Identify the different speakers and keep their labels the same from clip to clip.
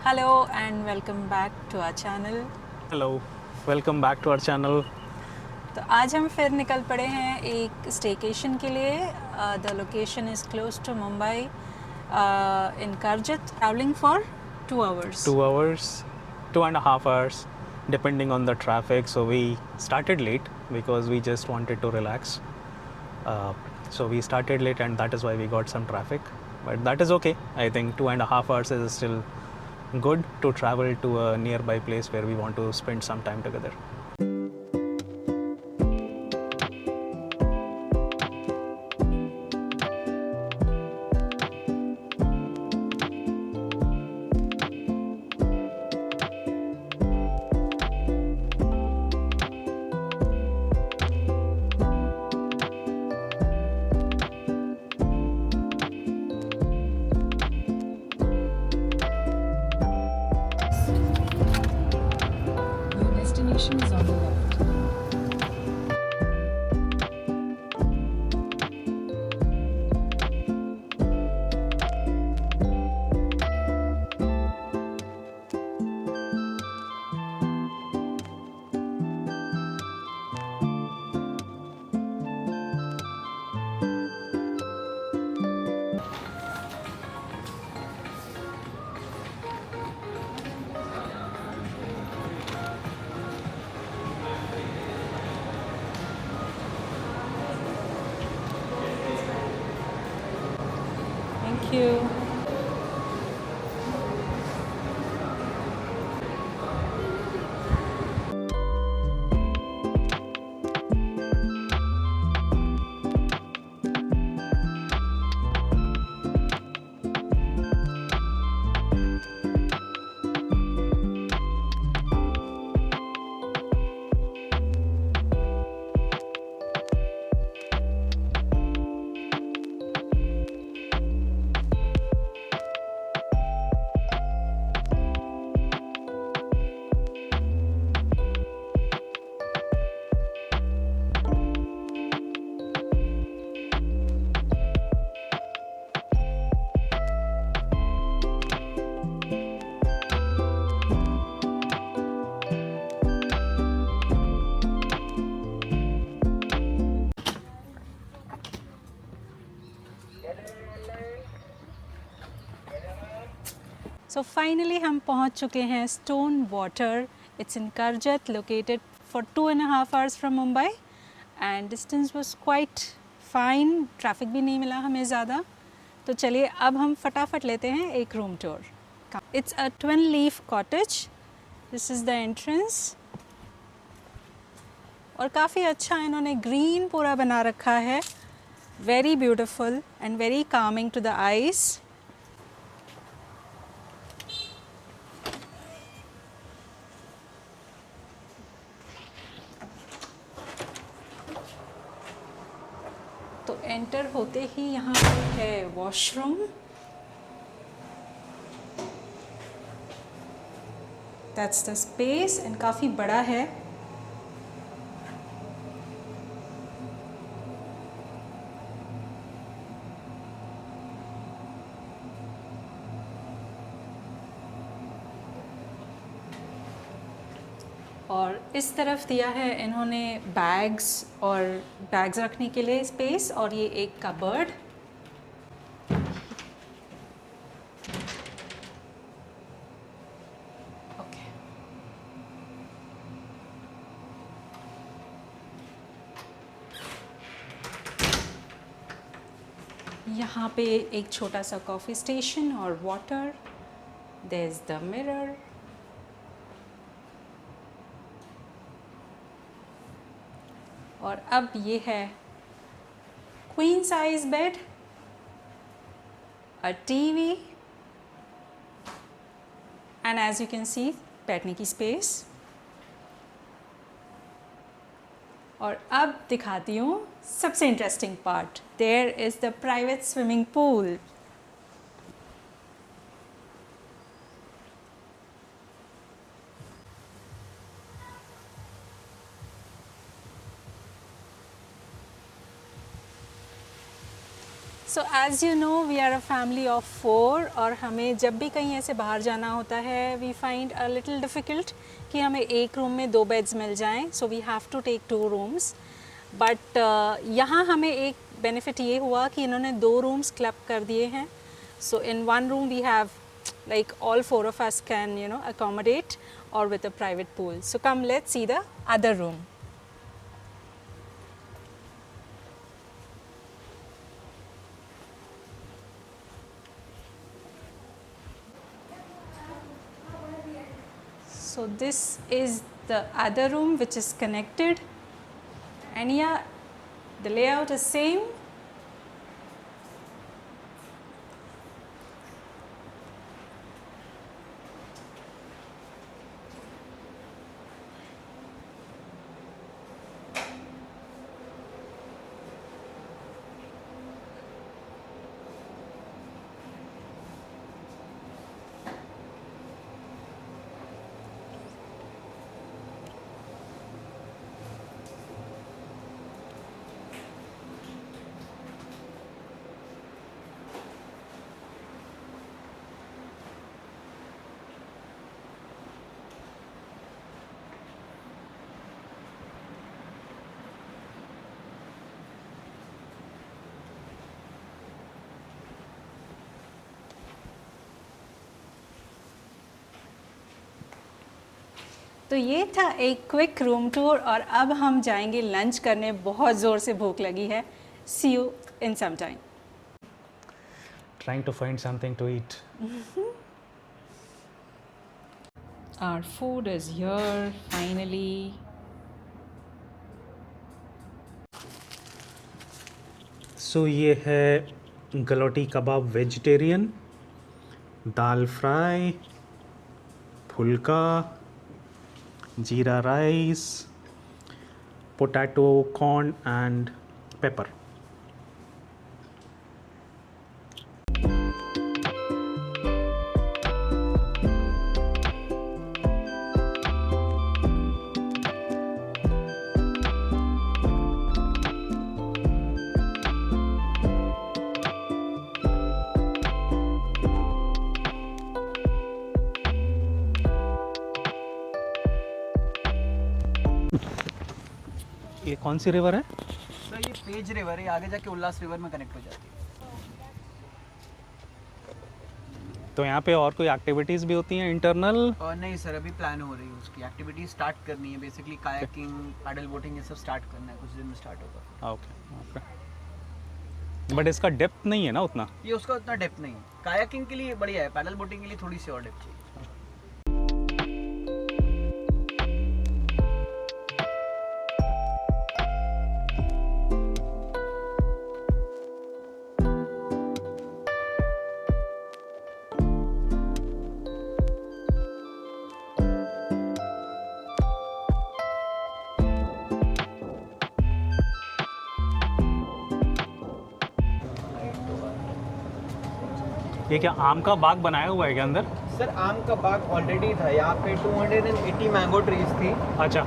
Speaker 1: Hello and welcome back to our channel.
Speaker 2: Hello, welcome back to our channel.
Speaker 1: तो आज हम फिर निकल पड़े हैं एक स्टेकेशन के लिए। The location is close to Mumbai in Karjat, travelling for 2 hours.
Speaker 2: 2 hours, 2.5 hours, depending on the traffic. So we started late because we just wanted to relax. So we started late, and that is why we got some traffic. But that is okay. I think 2.5 hours is still good to travel to a nearby place where we want to spend some time together.
Speaker 1: Your destination is on the left. Thank you. So finally हम पहुंच चुके हैं stone water. It's in Karjat, located for 2.5 hours from Mumbai, and distance was quite fine. Traffic भी नहीं मिला हमें ज़्यादा. तो चलिए अब हम फटाफट लेते हैं एक room tour. It's a twin leaf cottage. This is the entrance. और काफ़ी अच्छा इन्होंने ग्रीन पूरा बना रखा है. Very beautiful and very calming to the eyes. तो एंटर होते ही यहाँ पर है washroom. That's the space and काफ़ी बड़ा है. और इस तरफ दिया है इन्होंने बैग्स और बैग्स रखने के लिए स्पेस, और ये एक कबर्ड. ओके. यहाँ पे एक छोटा सा कॉफ़ी स्टेशन और water. There is the mirror. और अब ये है queen size bed, a TV, and as you can see बैठने की स्पेस. और अब दिखाती हूँ सबसे interesting part. There is the private swimming pool. So as you know we are a family of 4 और हमें जब भी कहीं ऐसे बाहर जाना होता है we find a little difficult कि हमें एक रूम में 2 बेड्स मिल जाएं, so we have to take 2 rooms. But यहाँ हमें एक बेनिफिट ये हुआ कि इन्होंने 2 रूम्स क्लब कर दिए हैं। सो इन 1 room we have like all 4 of us can accommodate, or with a private pool. So come, let's see the other room. So this is the other room which is connected, and yeah, the layout is same. तो ये था एक quick room tour और अब हम जाएंगे lunch करने, बहुत ज़ोर से भूख लगी है। See you in some time.
Speaker 2: Trying to find something to eat.
Speaker 1: Our food is here finally.
Speaker 2: So ये है गलोटी कबाब वेजिटेरियन, दाल फ्राई, फुल्का, जीरा rice, potato, corn and pepper. ये कौन सी रिवर है?
Speaker 3: सर ये पेज रिवर है, आगे जाके उल्लास रिवर में कनेक्ट हो जाती है।
Speaker 2: तो यहाँ पे और कोई एक्टिविटीज़ भी होती हैं इंटरनल?
Speaker 3: और नहीं सर, अभी प्लान हो रही है उसकी एक्टिविटी स्टार्ट करनी है। बेसिकली कायाकिंग, पैडल बोटिंग, ये सब स्टार्ट करना है, कुछ दिन में स्टार्ट होगा।
Speaker 2: Okay okay. बट इसका डेप्थ नहीं है ना उतना?
Speaker 3: ये उसका उतना डेप्थ नहीं है। कायाकिंग के लिए बढ़िया है, पैडल बोटिंग के लिए थोड़ी सी और डेप्थ चाहिए।
Speaker 2: ये क्या आम का बाग बनाया हुआ है क्या अंदर?
Speaker 3: सर आम का बाग ऑलरेडी था यहाँ पे, 280 मैंगो ट्रीज थी
Speaker 2: अच्छा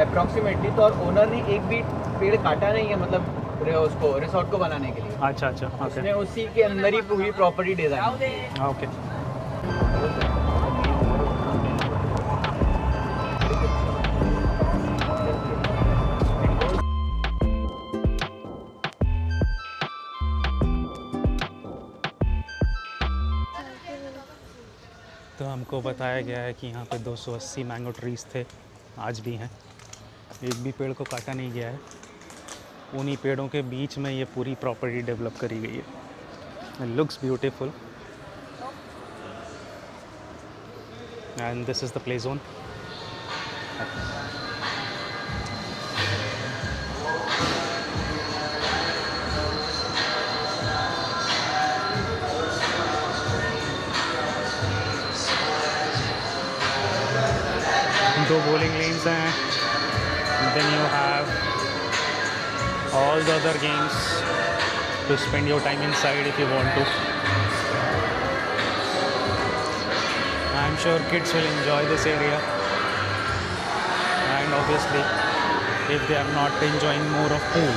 Speaker 3: अप्रॉक्सीमेटली। तो और ओनर ने एक भी पेड़ काटा नहीं है, मतलब उसको रिसोर्ट को बनाने के लिए।
Speaker 2: अच्छा अच्छा ओके
Speaker 3: उसने उसी के अंदर ही पूरी प्रॉपर्टी डिजाइन की है।
Speaker 2: ओके। तो हमको बताया गया है कि यहाँ पे 280 मैंगो ट्रीज़ थे, आज भी हैं, एक भी पेड़ को काटा नहीं गया है। उन्हीं पेड़ों के बीच में ये पूरी प्रॉपर्टी डेवलप करी गई है। It looks beautiful and this is the play zone. दो bowling lanes हैं, then you have all the other games to spend your time inside if you want to. I'm sure kids will enjoy this area, and obviously if they are not enjoying more of pool.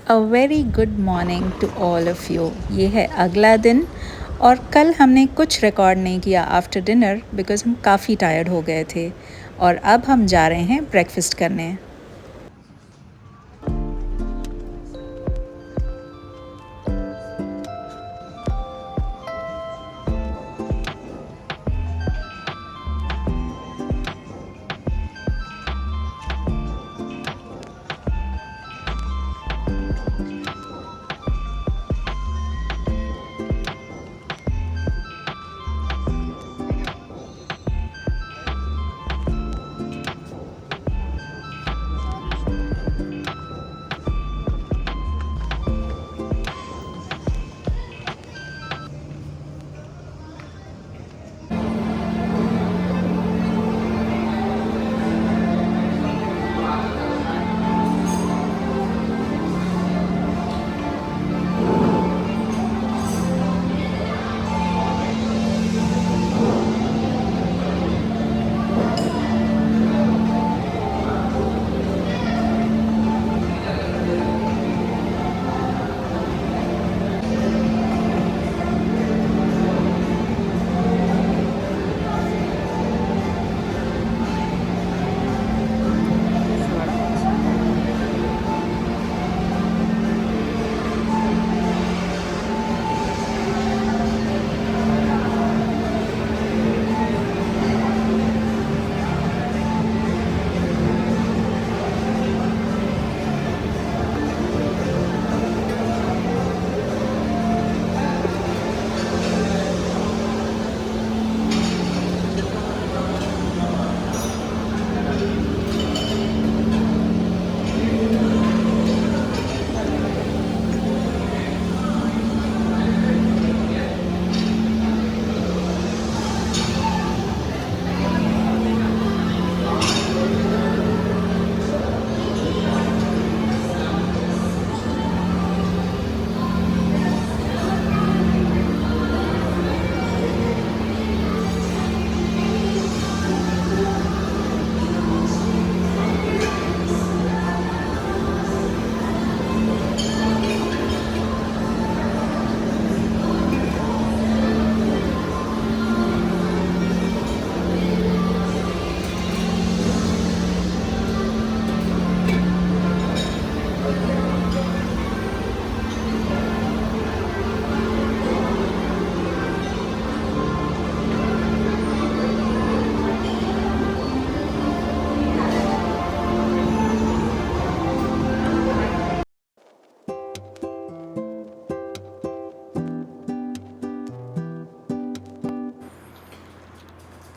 Speaker 4: A very good morning to all of you. ये है अगला दिन और कल हमने कुछ record नहीं किया आफ्टर डिनर बिकॉज़ हम काफ़ी टायर्ड हो गए थे और अब हम जा रहे हैं ब्रेकफास्ट करने।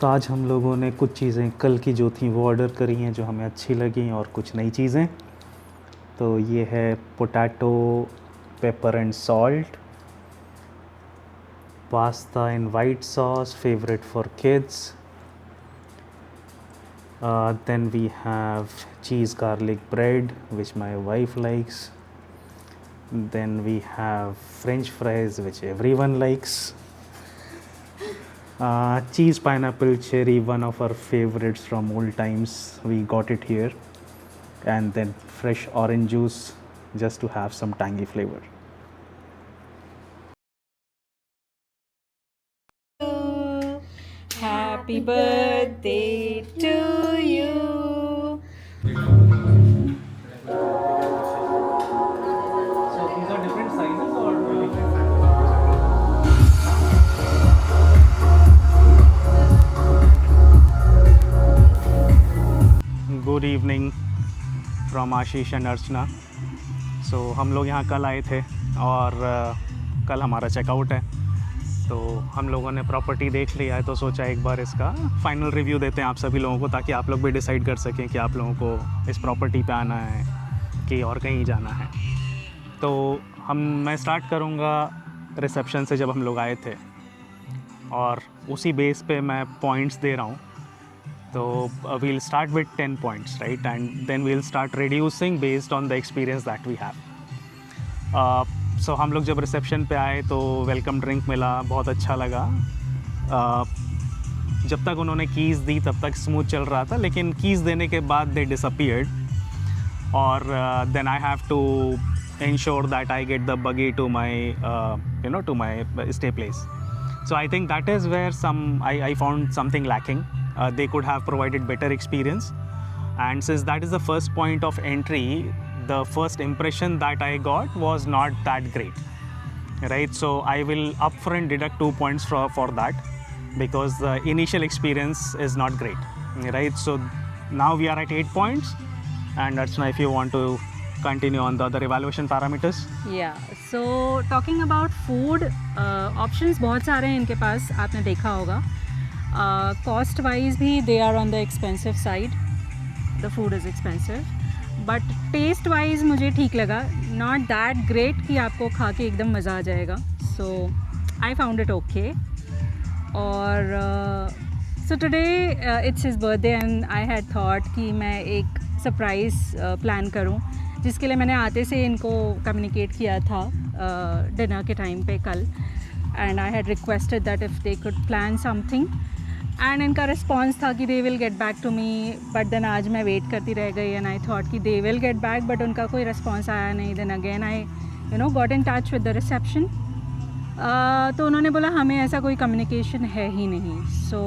Speaker 2: तो आज हम लोगों ने कुछ चीज़ें कल की जो थी वो ऑर्डर करी हैं जो हमें अच्छी लगी और कुछ नई चीज़ें। तो ये है potato paper and salt, pasta in white sauce, favourite for kids. Then we have cheese garlic bread which my wife likes. Then we have French fries which everyone likes. Cheese pineapple cherry, one of our favorites from old times. We got it here. And then fresh orange juice just to have some tangy flavor.
Speaker 1: Happy birthday to you.
Speaker 2: So these are different sizes or Good evening from Ashish and Archana. So हम लोग यहाँ कल आए थे और कल हमारा checkout है, तो हम लोगों ने प्रॉपर्टी देख लिया है, तो सोचा एक बार इसका फाइनल रिव्यू देते हैं आप सभी लोगों को, ताकि आप लोग भी डिसाइड कर सकें कि आप लोगों को इस प्रॉपर्टी पे आना है कि और कहीं जाना है। तो मैं स्टार्ट करूँगा रिसेप्शन से, जब हम लोग आए थे, और उसी बेस पे मैं पॉइंट्स दे रहा हूँ। तो we'll start with 10 points, right? And then we'll start reducing based on the experience that we have. So हम लोग जब रिसेप्शन पे आए तो वेलकम ड्रिंक मिला, बहुत अच्छा लगा। जब तक उन्होंने कीज़ दी तब तक स्मूथ चल रहा था, लेकिन कीज़ देने के बाद दे डिसअपीयर्ड, और then I have to ensure that I get the buggy to my to my stay place. So I think that is where I found something lacking. They could have provided better experience, and since that is the first point of entry, the first impression that I got was not that great, right? So I will upfront deduct 2 points for that, because the initial experience is not great, right? So now we are at 8 points, and Archana, if you want to continue on the other evaluation parameters.
Speaker 1: या so talking about food options बहुत सारे हैं इनके पास, आपने देखा होगा. Cost wise भी they are on the expensive side, the food is expensive, but taste wise मुझे ठीक लगा. नॉट दैट ग्रेट कि आपको खा के एकदम मज़ा आ जाएगा. सो आई फाउंड इट ओके. और so today it's his birthday and I had thought कि मैं एक सरप्राइज़ प्लान करूं, जिसके लिए मैंने आते से इनको कम्युनिकेट किया था डिनर के टाइम पे कल. And I had requested that if they could plan something, and इनका रिस्पॉन्स था कि they will get back to me. But then आज मैं वेट करती रह गई एंड आई थॉट कि they will get back, but उनका कोई रिस्पॉन्स आया नहीं. Then again I got in touch with the reception. तो उन्होंने बोला हमें ऐसा कोई कम्युनिकेशन है ही नहीं. सो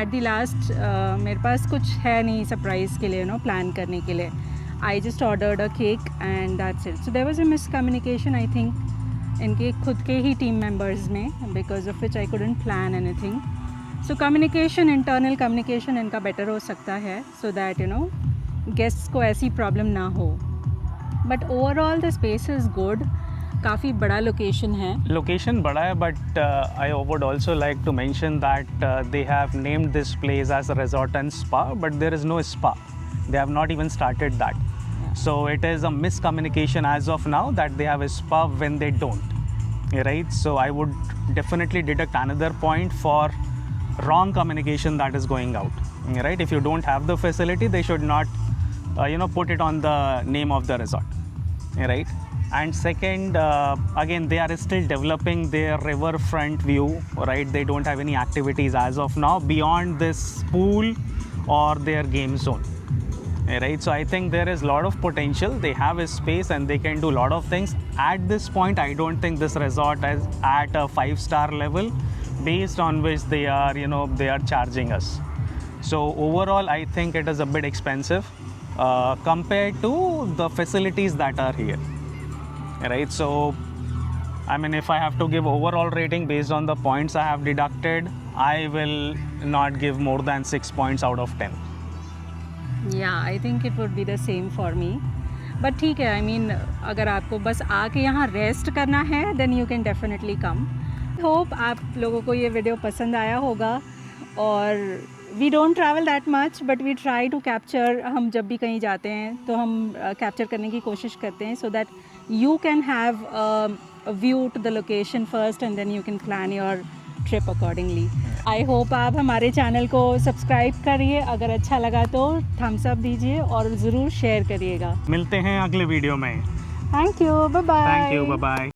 Speaker 1: एट द लास्ट मेरे पास कुछ है नहीं सरप्राइज़ के लिए प्लान करने के लिए. I just ordered a cake and that's it. So there was a miscommunication, I think, इनके खुद के ही team members में, because of which I couldn't plan anything. So communication, internal communication इनका better हो सकता है, so that guests को ऐसी problem ना हो. But overall the space is good. काफ़ी बड़ा location है.
Speaker 2: Location बड़ा है, but I would also like to mention that they have named this place as a resort and spa, but there is no spa. They have not even started that. So it is a miscommunication as of now that they have a spa when they don't, right? So I would definitely deduct another point for wrong communication that is going out, right? If you don't have the facility, they should not put it on the name of the resort, right? And second, again, they are still developing their riverfront view, right? They don't have any activities as of now beyond this pool or their game zone, right? So I think there is a lot of potential. They have a space and they can do a lot of things. At this point, I don't think this resort is at a 5-star level based on which they are charging us. So overall, I think it is a bit expensive compared to the facilities that are here, right? So I mean, if I have to give overall rating based on the points I have deducted, I will not give more than 6 points out of 10.
Speaker 1: Yeah, I think it would be the same for me. But ठीक है, I mean, अगर आपको बस आके यहाँ rest करना है, then you can definitely come. Hope आप लोगों को ये वीडियो पसंद आया होगा. और we don't travel that much, but we try to capture. हम जब भी कहीं जाते हैं तो हम कैप्चर करने की कोशिश करते हैं, so that you can have a view to the location first and then you can plan your trip accordingly. I hope आप हमारे चैनल को सब्सक्राइब करिए. अगर अच्छा लगा तो थम्स अप दीजिए और ज़रूर शेयर करिएगा.
Speaker 2: मिलते हैं अगले वीडियो में.
Speaker 1: Thank you, bye bye.
Speaker 2: Thank you, bye bye.